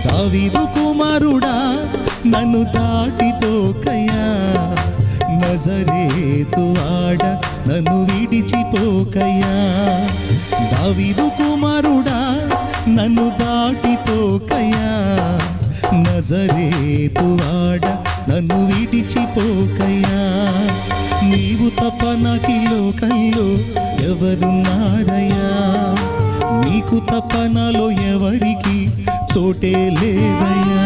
దావీదు కుమారుడా నన్ను దాటిపోకయ్యా, నజరేతు వాడ నన్ను విడిచిపోకయ్యా. దావీదు కుమారుడా నన్ను దాటిపోకయ్యా, నజరేతు వాడ నన్ను విడిచిపోకయ్యా. నీవు తప్ప నాకు లోకంలో ఎవరున్నారయ్యా, నీకు తప్ప నాలో ఎవరికి చోటే లేదయ్యా.